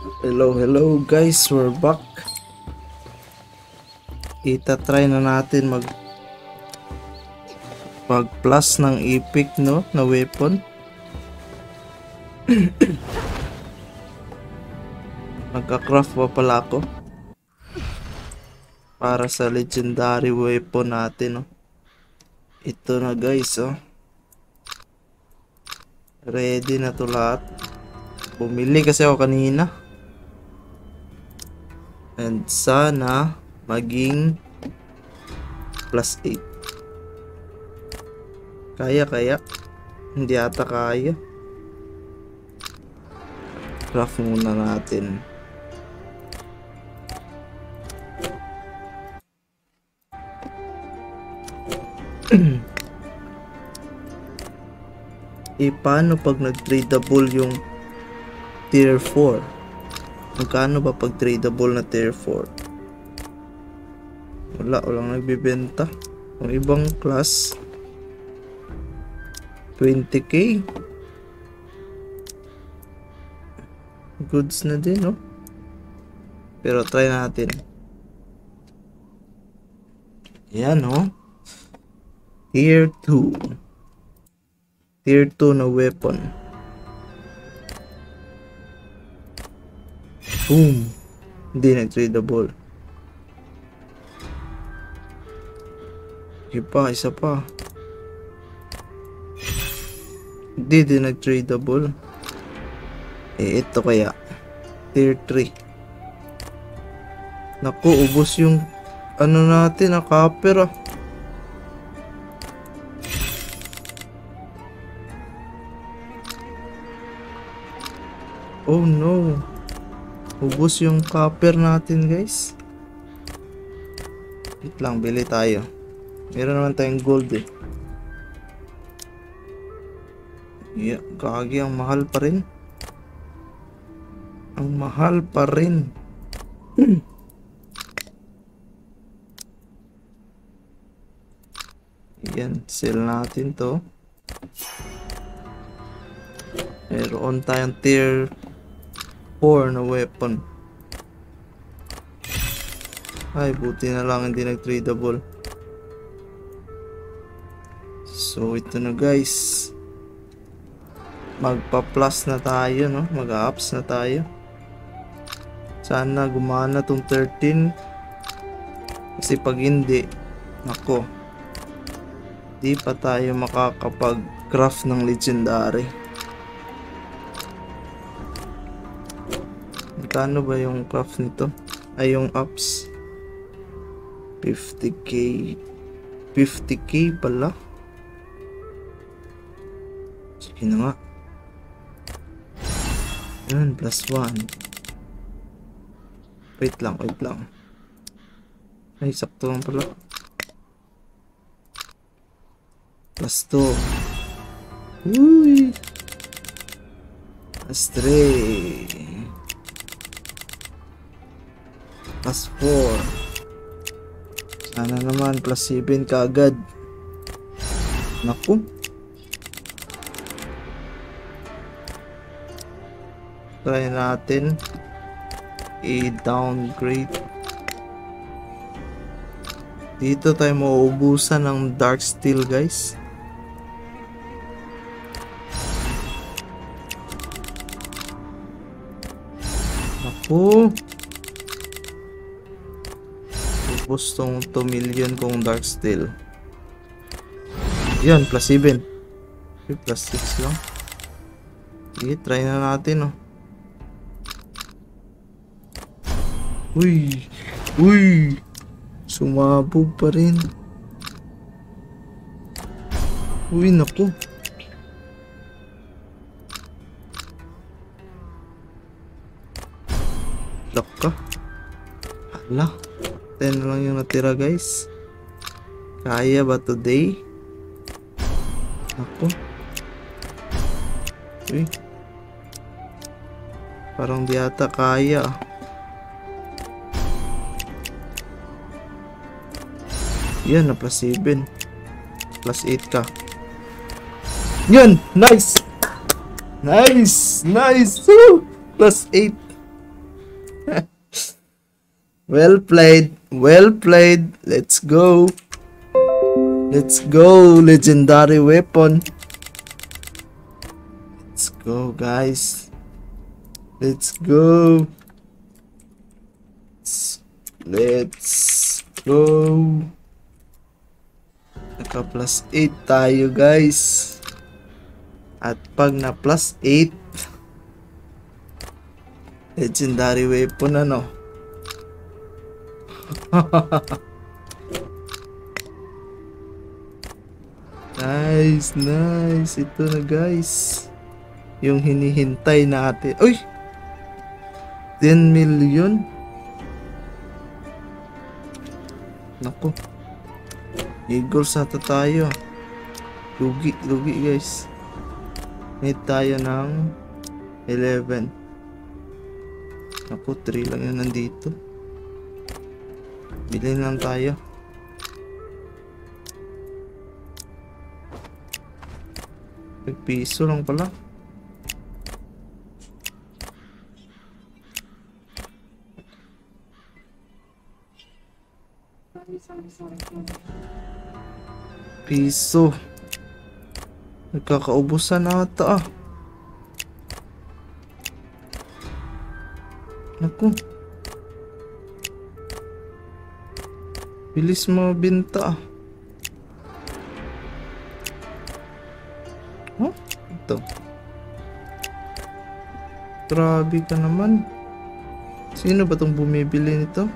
Hello guys, we're back. Itatry na natin mag plus ng epic no na weapon. Magka-craft pa pala ako para sa legendary weapon natin no. Ito na guys oh. Ready na to lahat. Bumili kasi ako kanina. And sana maging +8. Kaya. Hindi ata kaya. Craft muna natin. Paano pag nag-tradable yung tier 4? Magkano ba pag tradable na tier 4? Walang nagbibenta. Ang ibang class 20k. Goods na din no. Pero try natin. Yan no. Tier 2. Tier 2 na weapon. Boom. Hindi nag-tradable. Isa pa. Hindi din nag-tradable. Ito kaya. Tier 3. Naku, ubos yung ano natin, copper ah. Oh no. Ubos yung copper natin guys. Wait lang, bili tayo. Meron naman tayong gold eh. Yeah, kagi ang mahal pa rin. Ang mahal pa rin. Yan, sell natin to. Meron tayong tier 4 na weapon. Ay, buti na lang hindi nag-tradable. So, ito na guys. Magpa-plus na tayo, no? Mag-ups na tayo. Sana gumana tong 13. Kasi pag hindi, nako, di pa tayo makakapag-craft ng legendary. Magkano ba yung craft nito? Ay, yung ups. 50k. 50k pala. Sige na nga. Yan, +1. Wait lang. Ay, sakto lang pala. +2. Uy! +3. +4. Sana naman +7 kaagad. Naku. Try natin i-downgrade. Dito tayo mauubusan ng dark steel guys. Naku. Ubus tong 2 million kong dark steel. Yan, +7. Okay, +6 lang. Sige, try na natin oh. Uy! Sumabog pa rin. Uy, naku. Lock ka. Hala. 10 na lang yung natira guys. Kaya ba today? Naku. Uy. Parang di ata kaya. Yan, na +7. +8 ka. Yan! Nice! Nice! Nice! Woo! +8. Well played. Well played. Let's go. Let's go. Legendary weapon. Let's go, guys. Let's go. Let's go. Naka plus 8 tayo, guys. At pag na plus 8, legendary weapon ano. Nice, nice. Ito na, guys. Yung hinihintay natin. Uy! 10 million. Naku. Eagles ata tayo. Lugi, lugi, guys. Need tayo ng 11. Naku, 3 lang yun nandito. Bilhin lang tayo. Piso lang pala. Piso. Nagkakaubusan na ata ah. Naku. Bilis mo binta ah. Oh, ito. Grabe ka naman. Sino ba tong bumibili nito?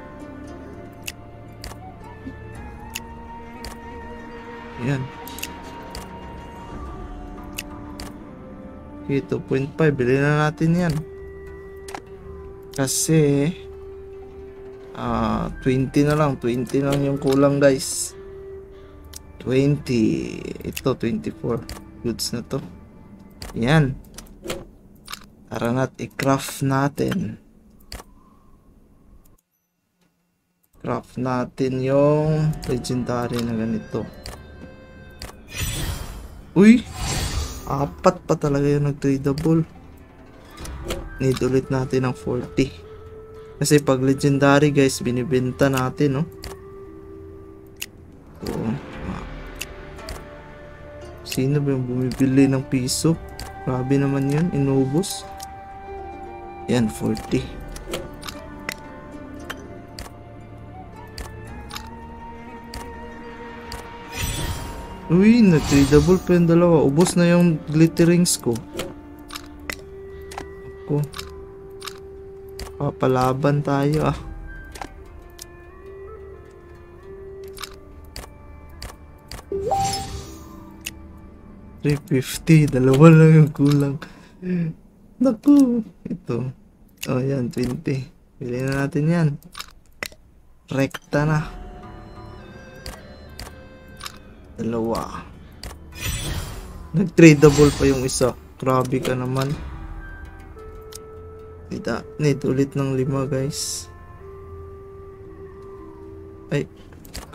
Yan. Okay, 2.5. Bilhin na natin yan. Kasi 20 na lang. 20 lang yung kulang, guys. 20. Ito, 24. Goods na to. Yan. Tara na't i-craft natin. Craft natin yung legendary na ganito. Uy! 4 pa talaga yung nag-tradable. Need ulit natin ng 40. Kasi pag legendary, guys, binibenta natin, no? So, sino ba yung bumibili ng piso? Grabe naman yun, inubos. Yan, 40. Uy, nag-tradable pa yung dalawa. Ubos na yung glitterings ko. Ako. Papalaban tayo ah. $350. Dalawa lang yung kulang. Naku. Ito. Oh, yan. 20. Bilhin na natin yan. Rekta na. Dalawa. Nag-tradable pa yung isa. Grabe ka naman. Need ulit ng 5, guys. Ay,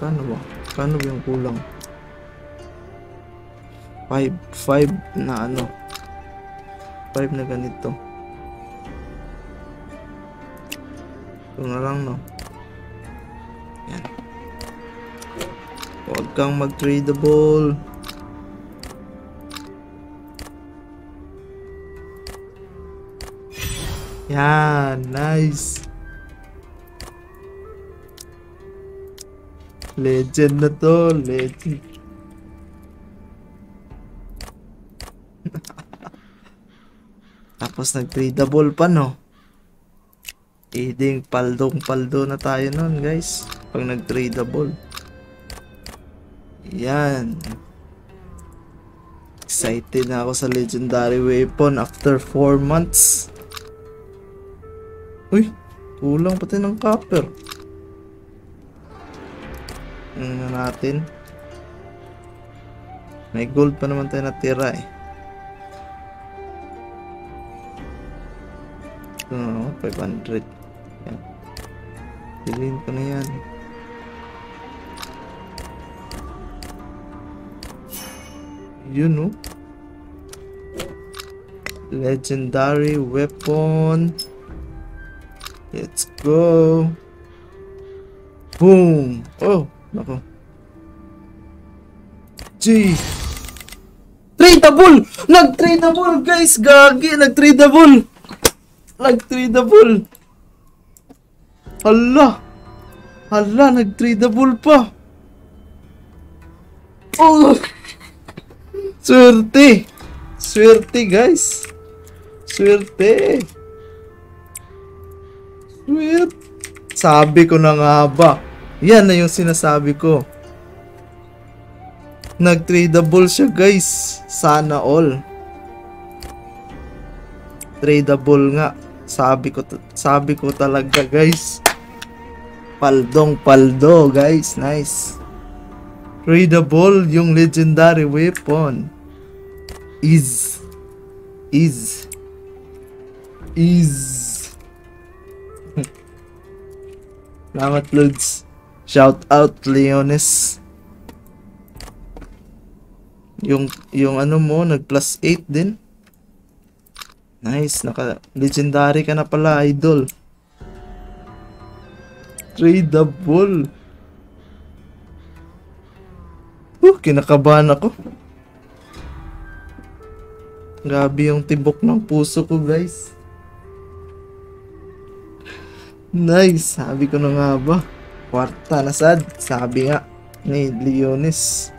kano ba? Kano ba yung kulang? 5 na ano. 5 na ganito. Ito na lang, no? Yan. Huwag kang mag-tradable. Yan, nice. Legend na to, legend. Tapos nag-tradable pa, no? Iding paldong-paldo na tayo nun, guys. Pag nag-tradable. Yan. Excited na ako sa legendary weapon after 4 months. Uy, kulang pati ng copper. Ano natin? May gold pa naman tayo natira eh. Ito, 500. Yan. Bilhin ko na yan. Yun, no? Legendary weapon. Let's go. Boom! Oh, nako. G! Tradable! Nag-tradable, guys! Gagi! Nag-tradable! Nag-tradable! Hala! Hala, nag-tradable pa! Oh! Swerte! Swerte, guys! Swerte! Swerte! Sabi ko na nga ba? Yan na yung sinasabi ko. Nag-tradable siya, guys. Sana all. Tradable nga. Sabi ko talaga, guys. Paldong paldo, guys. Nice. Tradable yung legendary weapon. Is. Salamat, Lods. Shout out, Leones. Yung ano mo, nag plus 8 din. Nice, legendary ka na pala, idol. Tradable. Kinakabahan ako. Grabe yung tibok ng puso ko, guys. Nice, sabi ko na nga ba. Kwarta na sad, sabi nga ni Leones.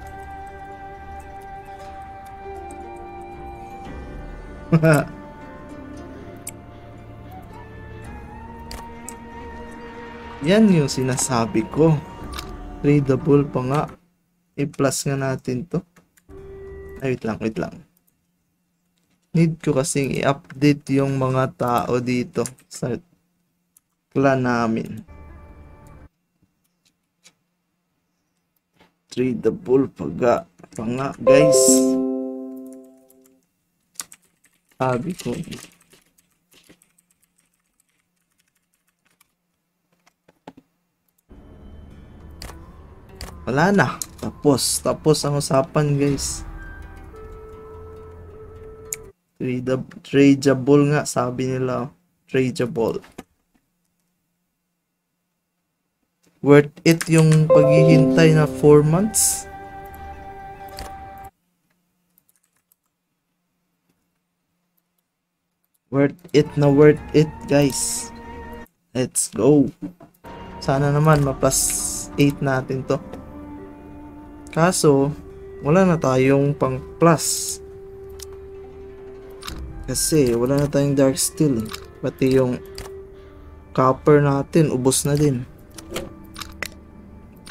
Yan yung sinasabi ko. Tradable pa nga. I-plus nga natin to. Ay, wait lang. Need ko kasing i-update yung mga tao dito sa clan namin. Tradable pa nga, guys. Sabi ko. Wala na. Tapos ang usapan, guys. Tradable nga, sabi nila. Tradable. Worth it yung paghihintay na 4 months? Worth it, guys. Let's go. Sana naman ma-plus 8 natin to. Kaso, wala na tayong pang plus. Kasi wala na tayong dark steel. Pati yung copper natin, ubos na din.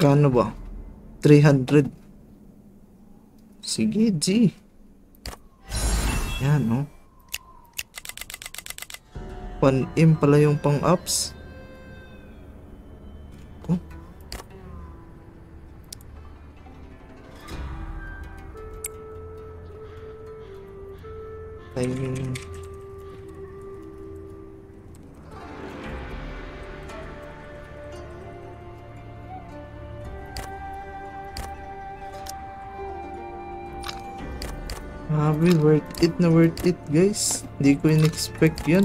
Kano ba? 300. Sige, G. Yan, no? 1M pala yung pang-ups. Timing. Grabe, worth it, guys. Hindi ko in-expect yun.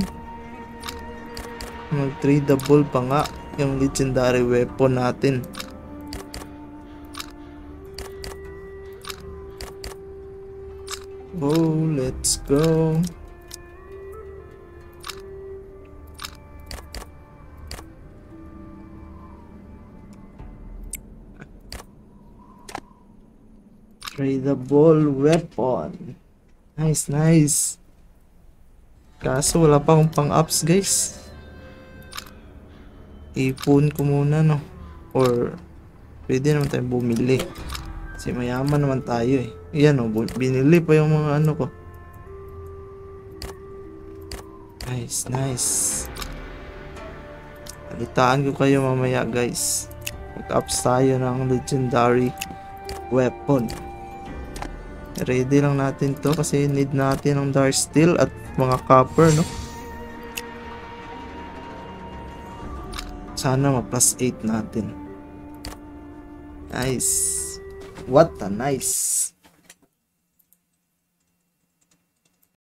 Mag-tradable pa nga yung legendary weapon natin. Oh, let's go. Tradable weapon. Nice. Kaso wala pa akong pang-ups, guys. Ipon ko muna, no? Or pwede naman tayong bumili. Kasi mayaman naman tayo eh. Yan o, binili pa yung mga ano ko. Nice. Alitaan ko kayo mamaya, guys. Mag-ups tayo ng legendary weapon. Ready lang natin to kasi need natin ng dark steel at mga copper, no? Sana ma-plus 8 natin. Nice. What a nice.